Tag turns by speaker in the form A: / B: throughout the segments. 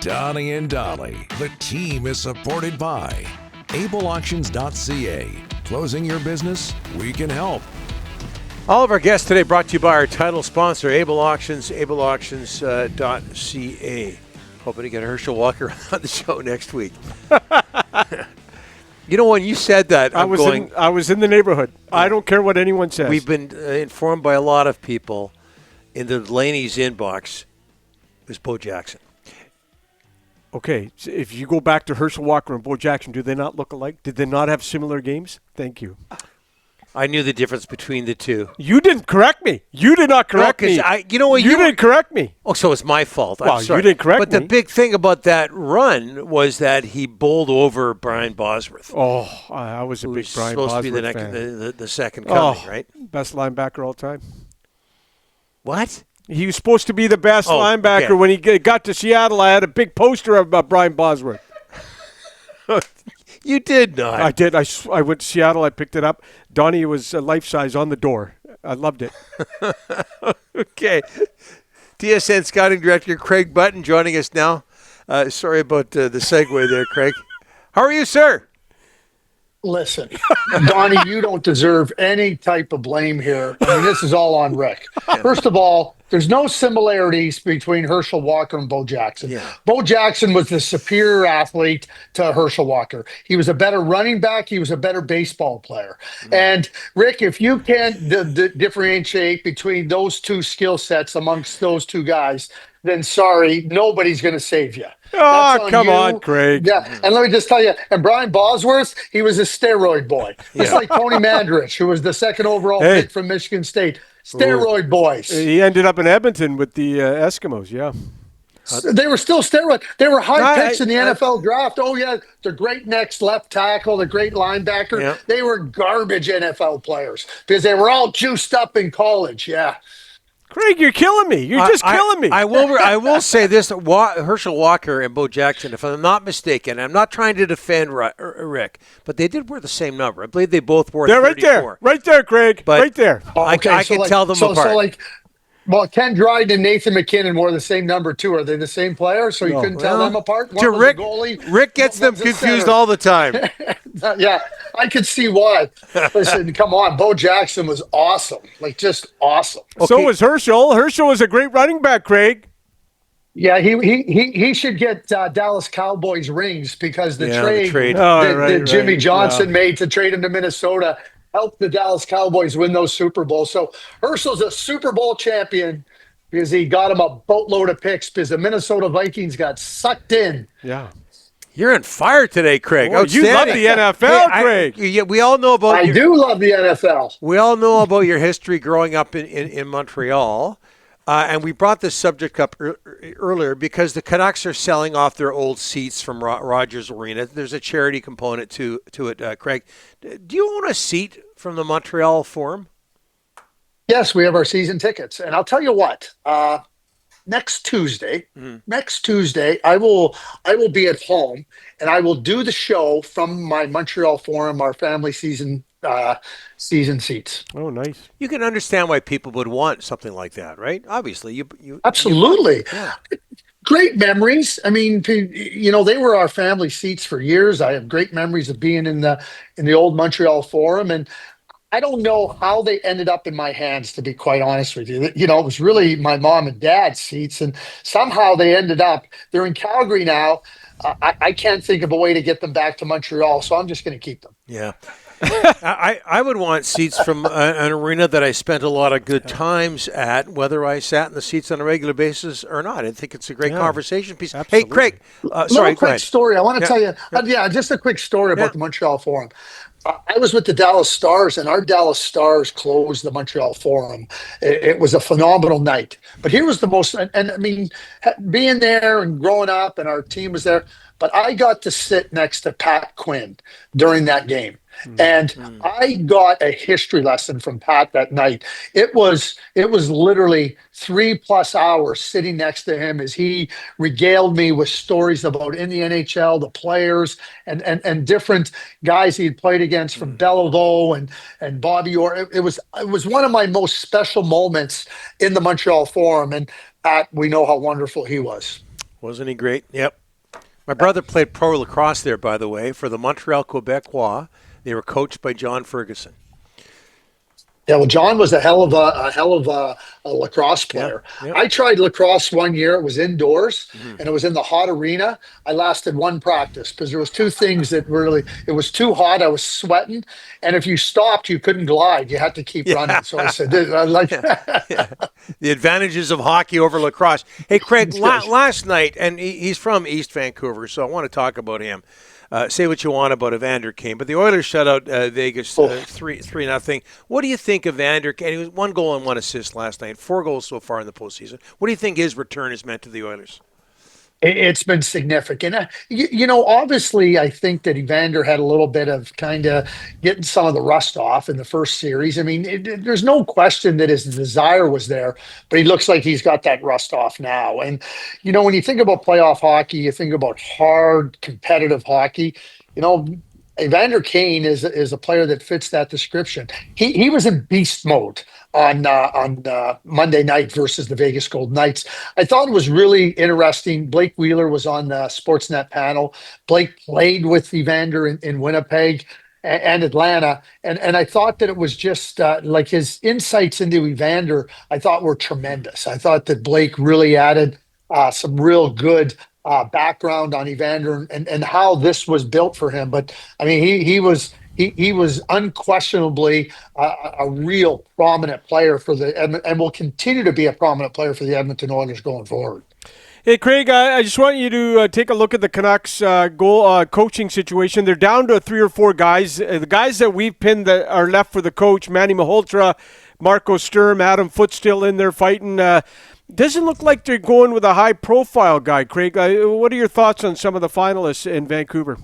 A: Donnie and Dolly. The team is supported by ableauctions.ca. Closing your business? We can help.
B: All of our guests today brought to you by our title sponsor, Able Auctions, ableauctions.ca. Hoping to get Hershel Walker on the show next week. You know, when you said that,
C: I was in the neighborhood. I don't care what anyone says.
B: We've been informed by a lot of people in the Laney's inbox. It was Bo Jackson.
C: Okay, so if you go back to Hershel Walker and Bo Jackson, do they not look alike? Did they not have similar games? Thank you.
B: I knew the difference between the two.
C: You didn't correct me. You did not correct me.
B: You know what?
C: You didn't correct me.
B: Oh, so it's my fault.
C: Well,
B: I'm sorry.
C: you didn't correct me.
B: But the big thing about that run was that he bowled over Brian Bosworth.
C: Oh, I was a big Brian Bosworth fan.
B: Supposed to be the second coming, right?
C: Best linebacker all time.
B: What?
C: He was supposed to be the best linebacker. Okay. When he got to Seattle, I had a big poster of Brian Bosworth.
B: You did not.
C: I did. I went to Seattle. I picked it up. Donnie was life-size on the door. I loved it.
B: Okay. TSN Scouting Director Craig Button joining us now. Sorry about the segue there, Craig. How are you, sir?
D: Listen, Donnie, you don't deserve any type of blame here. I mean, this is all on Rick. First of all, there's no similarities between Hershel Walker and Bo Jackson. Yeah. Bo Jackson was the superior athlete to Hershel Walker. He was a better running back. He was a better baseball player. And, Rick, if you can't differentiate between those two skill sets amongst those two guys, then sorry, nobody's going to save you.
C: Oh, come on, Craig.
D: Yeah, and let me just tell you, and Brian Bosworth, he was a steroid boy. Just like Tony Mandrich, who was the second overall pick from Michigan State. Steroid boys.
C: He ended up in Edmonton with the Eskimos, yeah.
D: They were still steroid. They were high picks in the NFL draft. Oh, yeah, they're great next left tackle, the great linebacker. Yeah. They were garbage NFL players because they were all juiced up in college, yeah.
C: Craig, you're killing me. You're just killing me.
B: I will say this: Hershel Walker and Bo Jackson, if I'm not mistaken, I'm not trying to defend Rick, but they did wear the same number. I believe they both wore 34.
C: Right there, Craig.
B: But
C: right there.
B: I can tell them apart.
D: Well, Ken Dryden and Nathan McKinnon wore the same number too. Are they the same player? So you couldn't tell them apart?
B: One was a goalie. Rick gets them confused all the time.
D: Yeah, I could see why. Listen, come on. Bo Jackson was awesome. Like, just awesome.
C: Okay. So was Hershel. Hershel was a great running back, Craig.
D: Yeah, he should get Dallas Cowboys rings because the trade that Jimmy Johnson made to trade him to Minnesota helped the Dallas Cowboys win those Super Bowls. So Herschel's a Super Bowl champion because he got him a boatload of picks because the Minnesota Vikings got sucked in.
C: Yeah.
B: You're on fire today, Craig.
C: Oh, you love the NFL, Craig.
B: We all know about
D: I do love the NFL.
B: We all know about your history growing up in Montreal. And we brought this subject up earlier because the Canucks are selling off their old seats from Rogers Arena. There's a charity component to it, Craig. Do you own a seat from the Montreal Forum?
D: Yes, we have our season tickets. And I'll tell you what, next Tuesday, I will be at home and I will do the show from my Montreal Forum, our family season seats.
C: Oh, nice.
B: You can understand why people would want something like that, right? Obviously, you
D: absolutely. Great memories. I mean, they were our family seats for years. I have great memories of being in the old Montreal Forum, and I don't know how they ended up in my hands, to be quite honest with you. It was really my mom and dad's seats, and somehow they ended up. They're in Calgary now. I can't think of a way to get them back to Montreal, so I'm just going to keep them.
B: Yeah. I would want seats from an arena that I spent a lot of good times at, whether I sat in the seats on a regular basis or not. I think it's a great conversation piece.
C: Absolutely.
B: Hey, Craig, sorry,
D: quick story. I want to tell you, just a quick story about the Montreal Forum. I was with the Dallas Stars, and our Dallas Stars closed the Montreal Forum. It was a phenomenal night. But here was the most, and I mean, being there and growing up, and our team was there, but I got to sit next to Pat Quinn during that game. And I got a history lesson from Pat that night. It was literally 3+ hours sitting next to him as he regaled me with stories about in the NHL, the players and different guys he'd played against from Bellevaux and Bobby Orr. It was one of my most special moments in the Montreal Forum. And Pat, we know how wonderful he was.
B: Wasn't he great? Yep. My brother played pro lacrosse there, by the way, for the Montreal Quebecois. They were coached by John Ferguson.
D: Yeah, well, John was a lacrosse player.
B: Yeah.
D: I tried lacrosse one year. It was indoors, and it was in the hot arena. I lasted one practice because there was two things that really. It was too hot. I was sweating, and if you stopped, you couldn't glide. You had to keep running. So I said, I like
B: The advantages of hockey over lacrosse. Hey, Craig, last night, and he's from East Vancouver, so I want to talk about him. Say what you want about Evander Kane, but the Oilers shut out Vegas 3-0. What do you think of Evander Kane? He was 1 goal and 1 assist last night, 4 goals so far in the postseason. What do you think his return has meant to the Oilers?
D: It's been significant. Obviously, I think that Evander had a little bit of kind of getting some of the rust off in the first series. I mean, there's no question that his desire was there, but he looks like he's got that rust off now. And, when you think about playoff hockey, you think about hard, competitive hockey. Evander Kane is a player that fits that description. He was in beast mode on Monday night versus the Vegas Golden Knights. I thought it was really interesting. Blake Wheeler was on the Sportsnet panel. Blake played with Evander in Winnipeg and Atlanta, and I thought that it was just like his insights into Evander, I thought were tremendous. I thought that Blake really added some real good background on Evander and how this was built for him. But I mean, he was unquestionably a real prominent player for and will continue to be a prominent player for the Edmonton Oilers going forward.
C: Hey, Craig, I just want you to take a look at the Canucks goal coaching situation. They're down to 3 or 4 guys. The guys that we've pinned that are left for the coach, Manny Malhotra, Marco Sturm, Adam Foote still in there fighting. Doesn't look like they're going with a high-profile guy, Craig. What are your thoughts on some of the finalists in Vancouver?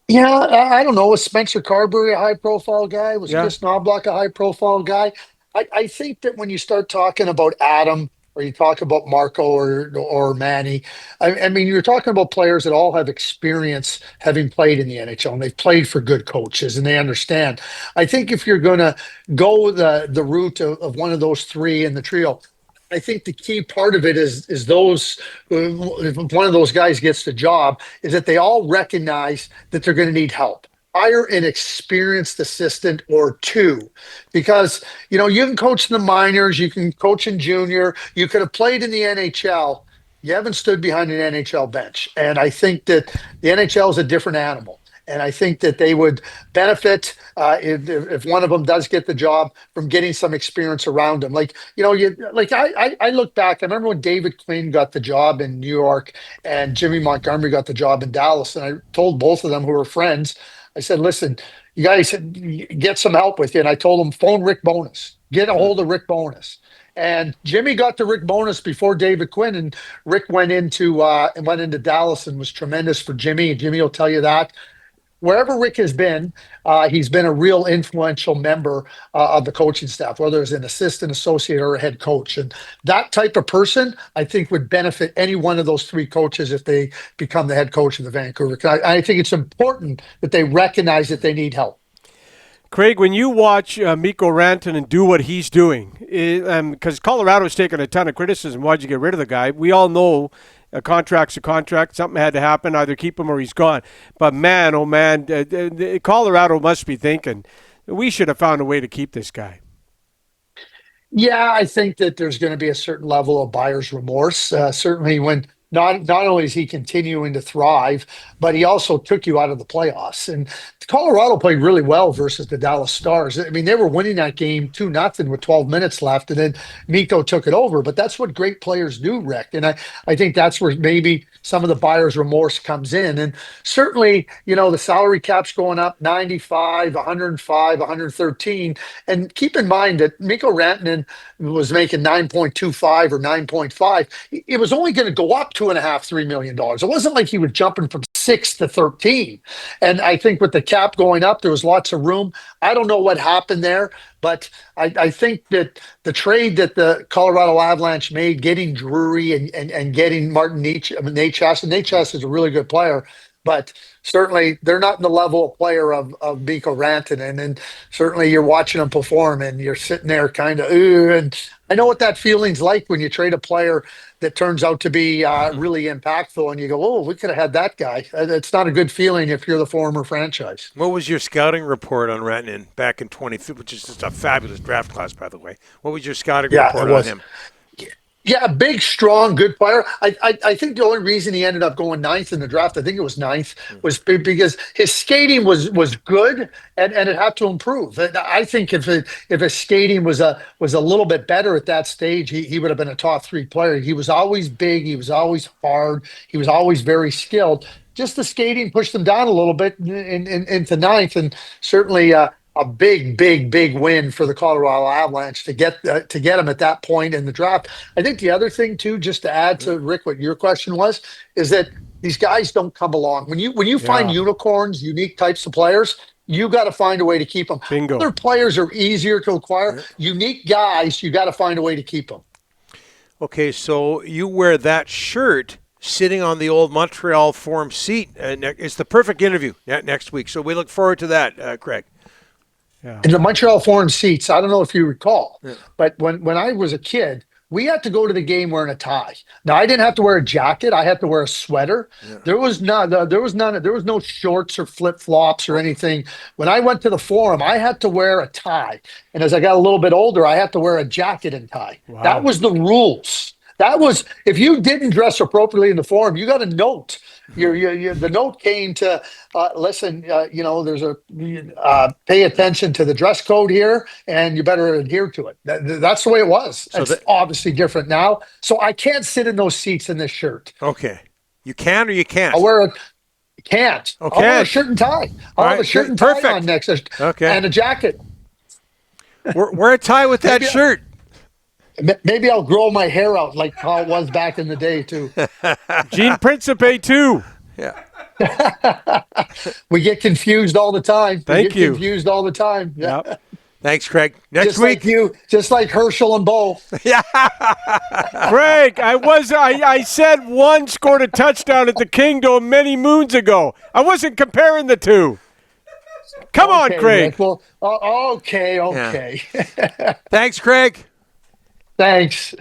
D: Yeah, I don't know. Was Spencer Carberry a high-profile guy? Was Chris Knobloch a high-profile guy? I think that when you start talking about Adam or you talk about Marco or Manny, I mean, you're talking about players that all have experience having played in the NHL, and they've played for good coaches, and they understand. I think if you're going to go the route of one of those three in the trio, I think the key part of it is those if one of those guys gets the job is that they all recognize that they're going to need help. Hire an experienced assistant or two, because you can coach in the minors, you can coach in junior, you could have played in the NHL. You haven't stood behind an NHL bench, and I think that the NHL is a different animal. And I think that they would benefit if one of them does get the job from getting some experience around them. I look back. I remember when David Quinn got the job in New York and Jimmy Montgomery got the job in Dallas. And I told both of them, who were friends, I said, listen, you guys get some help with you. And I told them, phone Rick Bowness. Get a hold of Rick Bowness. And Jimmy got to Rick Bowness before David Quinn, and Rick went into Dallas and was tremendous for Jimmy. And Jimmy will tell you that. Wherever Rick has been, he's been a real influential member of the coaching staff, whether it's an assistant, associate, or a head coach. And that type of person, I think, would benefit any one of those 3 coaches if they become the head coach of the Vancouver. I think it's important that they recognize that they need help.
C: Craig, when you watch Mikko Ranton and do what he's doing, because Colorado's taken a ton of criticism, why'd you get rid of the guy? We all know a contract's a contract. Something had to happen. Either keep him or he's gone. But man, oh man, Colorado must be thinking, we should have found a way to keep this guy.
D: Yeah, I think that there's going to be a certain level of buyer's remorse. Certainly when not only is he continuing to thrive, but he also took you out of the playoffs. And Colorado played really well versus the Dallas Stars. I mean, they were winning that game 2-0 with 12 minutes left, and then Mikko took it over. But that's what great players do, Rick. And I think that's where maybe some of the buyer's remorse comes in. And certainly, the salary cap's going up 95, 105, 113. And keep in mind that Mikko Rantanen was making 9.25 or 9.5. It was only going to go up $2.5, $3 million. It wasn't like he was jumping from 6 to 13. And I think with the cap going up, there was lots of room. I don't know what happened there, but I think that the trade that the Colorado Avalanche made, getting Drury and getting Martin Necas, and Necas is a really good player. but certainly they're not in the level of player of Mikko Ranton. And then certainly you're watching them perform and you're sitting there kind of, and I know what that feeling's like when you trade a player that turns out to be really impactful and you go, oh, we could have had that guy. It's not a good feeling if you're the former franchise.
B: What was your scouting report on Ratin back in 23, which is just a fabulous draft class, by the way? What was your scouting report on him?
D: Yeah, big, strong, good player. I think the only reason he ended up going ninth in the draft, I think it was ninth, was because his skating was good and it had to improve. And I think if his skating was a little bit better at that stage, he would have been a top 3 player. He was always big, he was always hard, he was always very skilled. Just the skating pushed him down a little bit into ninth, and certainly a big win for the Colorado Avalanche to get him at that point in the draft. I think the other thing too, just to add to Rick, what your question was, is that these guys don't come along. When you find unicorns, unique types of players, you got to find a way to keep them.
C: Bingo.
D: Other players are easier to acquire. Unique guys, you got to find a way to keep them.
B: Okay, so you wear that shirt sitting on the old Montreal Forum seat. It's the perfect interview next week. So we look forward to that, Craig.
C: Yeah.
D: In the Montreal Forum seats, I don't know if you recall, but when I was a kid, we had to go to the game wearing a tie. Now I didn't have to wear a jacket; I had to wear a sweater. Yeah. There was no shorts or flip flops or anything. When I went to the Forum, I had to wear a tie, and as I got a little bit older, I had to wear a jacket and tie. Wow. That was the rules. That was, if you didn't dress appropriately in the Forum, you got a note. The note came to listen. There's pay attention to the dress code here, and you better adhere to it. That's the way it was. So it's obviously different now. So I can't sit in those seats in this shirt.
B: Okay, you can or you can't.
D: I'll wear a can't.
B: Okay.
D: I'll wear a shirt and tie. I'll have a shirt and tie on next.
B: Okay, and
D: a jacket.
B: Wear a tie with that shirt.
D: Maybe I'll grow my hair out like how it was back in the day, too.
C: Gene Principe, too.
B: Yeah.
D: We get confused all the time.
C: Thank you.
D: Confused all the time.
C: Yep.
B: Thanks, Craig. Next week.
D: Just like Hershel and Bo.
B: Yeah.
C: Craig, I said one scored a touchdown at the Kingdom many moons ago. I wasn't comparing the two. Come on, Craig.
D: Rick. Well, okay.
B: Yeah. Thanks, Craig.
D: Thanks.